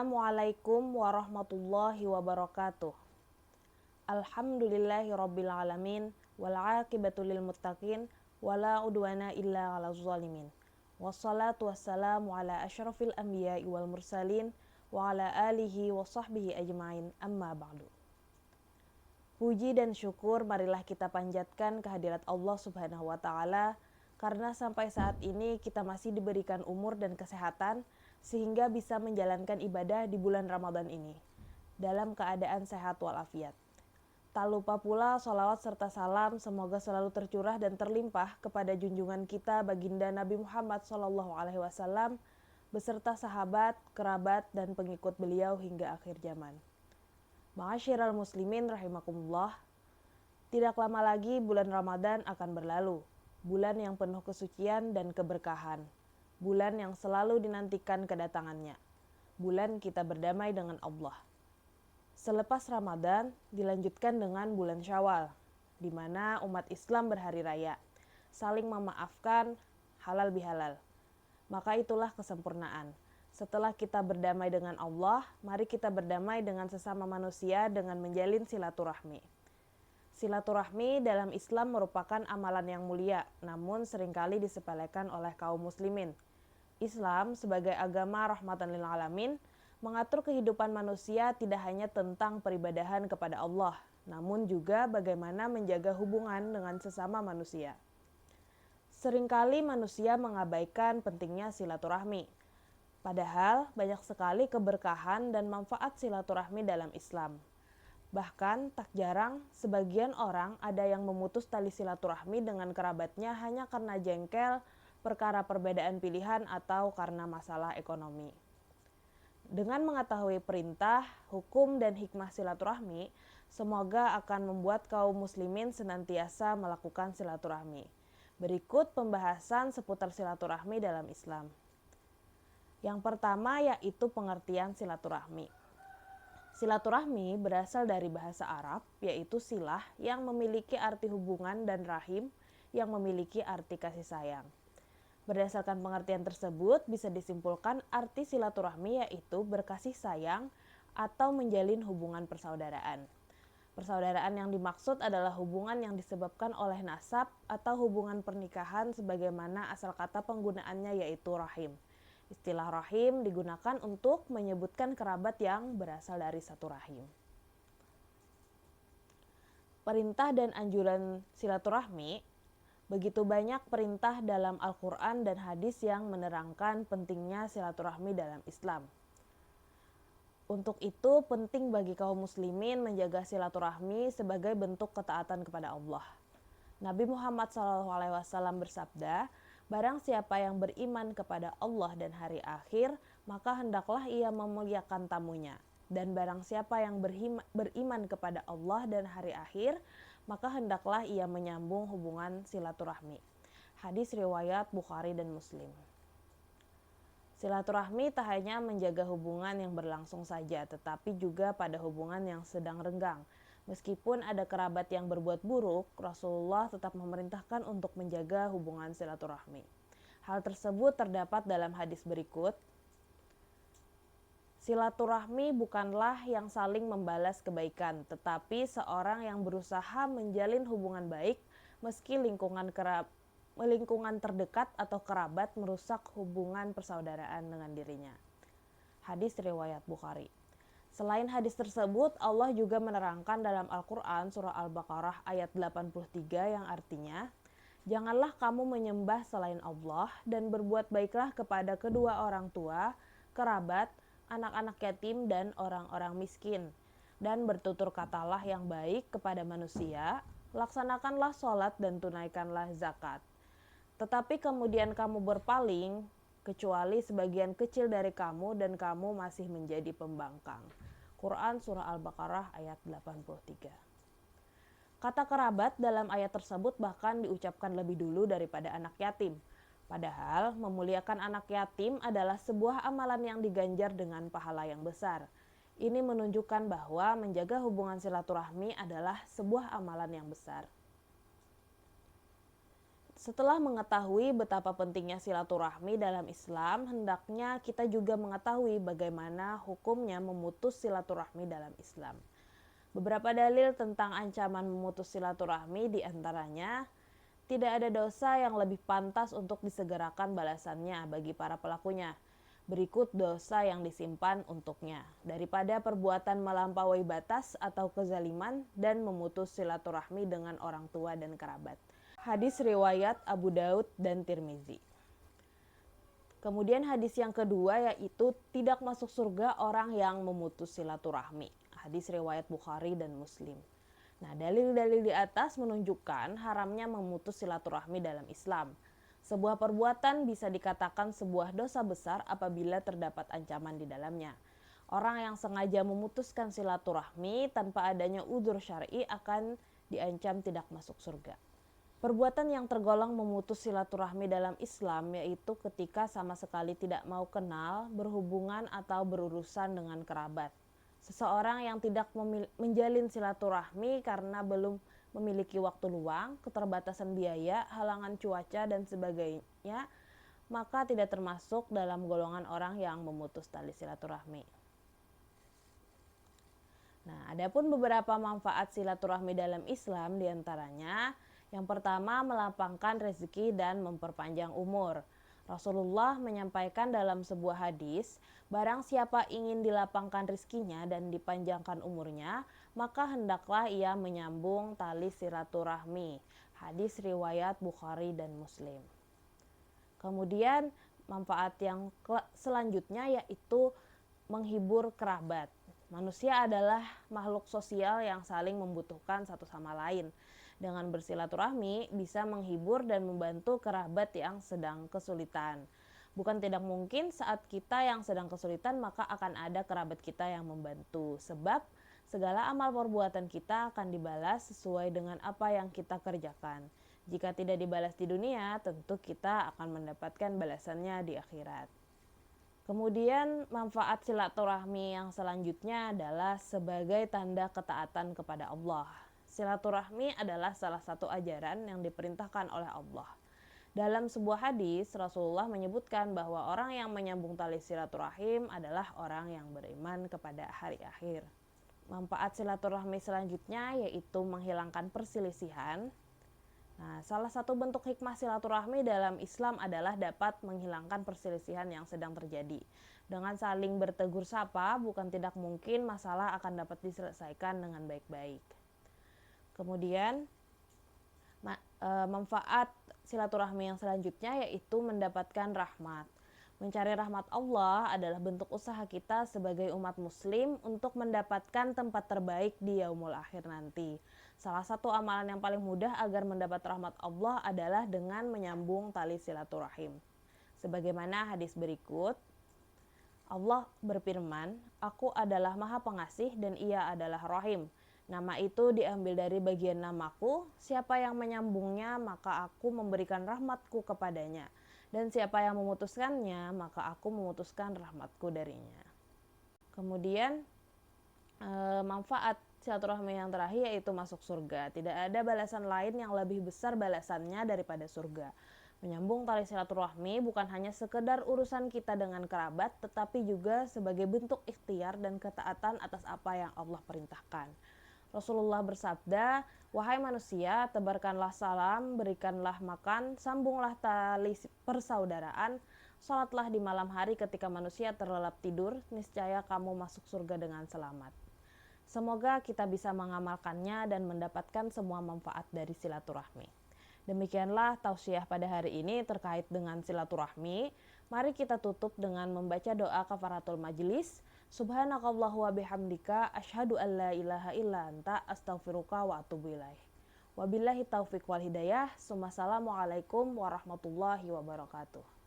Assalamualaikum warahmatullahi wabarakatuh. Alhamdulillahirabbil alamin wal aqibatu lil muttaqin wala udwana illa 'alal zalimin. Wassalatu wassalamu ala asyrafil anbiya'i wal mursalin wa ala alihi wa sahbihi ajmain. Amma ba'du. Puji dan syukur marilah kita panjatkan kehadirat Allah Subhanahu wa taala karena sampai saat ini kita masih diberikan umur dan kesehatan sehingga bisa menjalankan ibadah di bulan Ramadan ini dalam keadaan sehat walafiat. Tak lupa pula sholawat serta salam semoga selalu tercurah dan terlimpah kepada junjungan kita baginda Nabi Muhammad SAW beserta sahabat, kerabat, dan pengikut beliau hingga akhir zaman. Ma'asyiral muslimin rahimakumullah, tidak lama lagi bulan Ramadan akan berlalu, bulan yang penuh kesucian dan keberkahan, bulan yang selalu dinantikan kedatangannya, bulan kita berdamai dengan Allah. Selepas Ramadan, dilanjutkan dengan bulan Syawal, di mana umat Islam berhari raya, saling memaafkan, halal bihalal. Maka itulah kesempurnaan. Setelah kita berdamai dengan Allah, mari kita berdamai dengan sesama manusia dengan menjalin silaturahmi. Silaturahmi dalam Islam merupakan amalan yang mulia, namun seringkali disepelekan oleh kaum muslimin. Islam sebagai agama rahmatan lil alamin mengatur kehidupan manusia tidak hanya tentang peribadahan kepada Allah, namun juga bagaimana menjaga hubungan dengan sesama manusia. Seringkali manusia mengabaikan pentingnya silaturahmi. Padahal banyak sekali keberkahan dan manfaat silaturahmi dalam Islam. Bahkan tak jarang sebagian orang ada yang memutus tali silaturahmi dengan kerabatnya hanya karena jengkel, perkara perbedaan pilihan atau karena masalah ekonomi. Dengan mengetahui perintah, hukum, dan hikmah silaturahmi, semoga akan membuat kaum muslimin senantiasa melakukan silaturahmi. Berikut pembahasan seputar silaturahmi dalam Islam. Yang pertama yaitu pengertian silaturahmi. Silaturahmi berasal dari bahasa Arab, yaitu silah yang memiliki arti hubungan dan rahim yang memiliki arti kasih sayang. Berdasarkan pengertian tersebut, bisa disimpulkan arti silaturahmi yaitu berkasih sayang atau menjalin hubungan persaudaraan. Persaudaraan yang dimaksud adalah hubungan yang disebabkan oleh nasab atau hubungan pernikahan sebagaimana asal kata penggunaannya yaitu rahim. Istilah rahim digunakan untuk menyebutkan kerabat yang berasal dari satu rahim. Perintah dan anjuran silaturahmi. Begitu banyak perintah dalam Al-Quran dan hadis yang menerangkan pentingnya silaturahmi dalam Islam. Untuk itu penting bagi kaum muslimin menjaga silaturahmi sebagai bentuk ketaatan kepada Allah. Nabi Muhammad SAW bersabda, barang siapa yang beriman kepada Allah dan hari akhir, maka hendaklah ia memuliakan tamunya. Dan barang siapa yang beriman kepada Allah dan hari akhir, maka hendaklah ia menyambung hubungan silaturahmi. Hadis riwayat Bukhari dan Muslim. Silaturahmi tak hanya menjaga hubungan yang berlangsung saja, tetapi juga pada hubungan yang sedang renggang. Meskipun ada kerabat yang berbuat buruk, Rasulullah tetap memerintahkan untuk menjaga hubungan silaturahmi. Hal tersebut terdapat dalam hadis berikut. Silaturahmi bukanlah yang saling membalas kebaikan, tetapi seorang yang berusaha menjalin hubungan baik meski lingkungan terdekat atau kerabat merusak hubungan persaudaraan dengan dirinya. Hadis riwayat Bukhari. Selain hadis tersebut, Allah juga menerangkan dalam Al-Quran surah Al-Baqarah ayat 83 yang artinya, janganlah kamu menyembah selain Allah dan berbuat baiklah kepada kedua orang tua, kerabat, anak-anak yatim dan orang-orang miskin, dan bertutur katalah yang baik kepada manusia, laksanakanlah sholat dan tunaikanlah zakat. Tetapi kemudian kamu berpaling, kecuali sebagian kecil dari kamu dan kamu masih menjadi pembangkang. Quran surah Al-Baqarah ayat 83. Kata kerabat dalam ayat tersebut bahkan diucapkan lebih dulu daripada anak yatim. Padahal memuliakan anak yatim adalah sebuah amalan yang diganjar dengan pahala yang besar. Ini menunjukkan bahwa menjaga hubungan silaturahmi adalah sebuah amalan yang besar. Setelah mengetahui betapa pentingnya silaturahmi dalam Islam, hendaknya kita juga mengetahui bagaimana hukumnya memutus silaturahmi dalam Islam. Beberapa dalil tentang ancaman memutus silaturahmi diantaranya, tidak ada dosa yang lebih pantas untuk disegerakan balasannya bagi para pelakunya. Berikut dosa yang disimpan untuknya, daripada perbuatan melampaui batas atau kezaliman dan memutus silaturahmi dengan orang tua dan kerabat. Hadis riwayat Abu Daud dan Tirmizi. Kemudian hadis yang kedua yaitu tidak masuk surga orang yang memutus silaturahmi. Hadis riwayat Bukhari dan Muslim. Nah, dalil-dalil di atas menunjukkan haramnya memutus silaturahmi dalam Islam. Sebuah perbuatan bisa dikatakan sebuah dosa besar apabila terdapat ancaman di dalamnya. Orang yang sengaja memutuskan silaturahmi tanpa adanya udzur syar'i akan diancam tidak masuk surga. Perbuatan yang tergolong memutus silaturahmi dalam Islam yaitu ketika sama sekali tidak mau kenal, berhubungan atau berurusan dengan kerabat. Seseorang yang tidak menjalin silaturahmi karena belum memiliki waktu luang, keterbatasan biaya, halangan cuaca dan sebagainya, maka tidak termasuk dalam golongan orang yang memutus tali silaturahmi. Nah, adapun beberapa manfaat silaturahmi dalam Islam diantaranya, yang pertama, melapangkan rezeki dan memperpanjang umur. Rasulullah menyampaikan dalam sebuah hadis, barang siapa ingin dilapangkan rezekinya dan dipanjangkan umurnya, maka hendaklah ia menyambung tali silaturahmi. Hadis riwayat Bukhari dan Muslim. Kemudian, manfaat yang selanjutnya yaitu menghibur kerabat. Manusia adalah makhluk sosial yang saling membutuhkan satu sama lain. Dengan bersilaturahmi bisa menghibur dan membantu kerabat yang sedang kesulitan. Bukan tidak mungkin saat kita yang sedang kesulitan maka akan ada kerabat kita yang membantu. Sebab segala amal perbuatan kita akan dibalas sesuai dengan apa yang kita kerjakan. Jika tidak dibalas di dunia, tentu kita akan mendapatkan balasannya di akhirat. Kemudian manfaat silaturahmi yang selanjutnya adalah sebagai tanda ketaatan kepada Allah. Silaturahmi adalah salah satu ajaran yang diperintahkan oleh Allah. Dalam sebuah hadis, Rasulullah menyebutkan bahwa orang yang menyambung tali silaturahim adalah orang yang beriman kepada hari akhir. Manfaat silaturahmi selanjutnya yaitu menghilangkan perselisihan. Nah, salah satu bentuk hikmah silaturahmi dalam Islam adalah dapat menghilangkan perselisihan yang sedang terjadi. Dengan saling bertegur sapa, bukan tidak mungkin masalah akan dapat diselesaikan dengan baik-baik. Kemudian manfaat silaturahmi yang selanjutnya yaitu mendapatkan rahmat. Mencari rahmat Allah adalah bentuk usaha kita sebagai umat muslim untuk mendapatkan tempat terbaik di yaumul akhir nanti. Salah satu amalan yang paling mudah agar mendapat rahmat Allah adalah dengan menyambung tali silaturahim. Sebagaimana hadis berikut, Allah berfirman, "Aku adalah Maha Pengasih dan Ia adalah Rahim." Nama itu diambil dari bagian namaku, siapa yang menyambungnya maka aku memberikan rahmatku kepadanya. Dan siapa yang memutuskannya maka aku memutuskan rahmatku darinya. Kemudian manfaat silaturahmi yang terakhir yaitu masuk surga. Tidak ada balasan lain yang lebih besar balasannya daripada surga. Menyambung tali silaturahmi bukan hanya sekedar urusan kita dengan kerabat, tetapi juga sebagai bentuk ikhtiar dan ketaatan atas apa yang Allah perintahkan. Rasulullah bersabda, "Wahai manusia, tebarkanlah salam, berikanlah makan, sambunglah tali persaudaraan, salatlah di malam hari ketika manusia terlelap tidur, niscaya kamu masuk surga dengan selamat." Semoga kita bisa mengamalkannya dan mendapatkan semua manfaat dari silaturahmi. Demikianlah tausiah pada hari ini terkait dengan silaturahmi. Mari kita tutup dengan membaca doa kafaratul majlis. Subhanakallahu wa bihamdika asyhadu an la ilaha illa anta astaghfiruka wa atubu ilaih. Wabillahi taufiq wal hidayah. Assalamualaikum warahmatullahi wabarakatuh.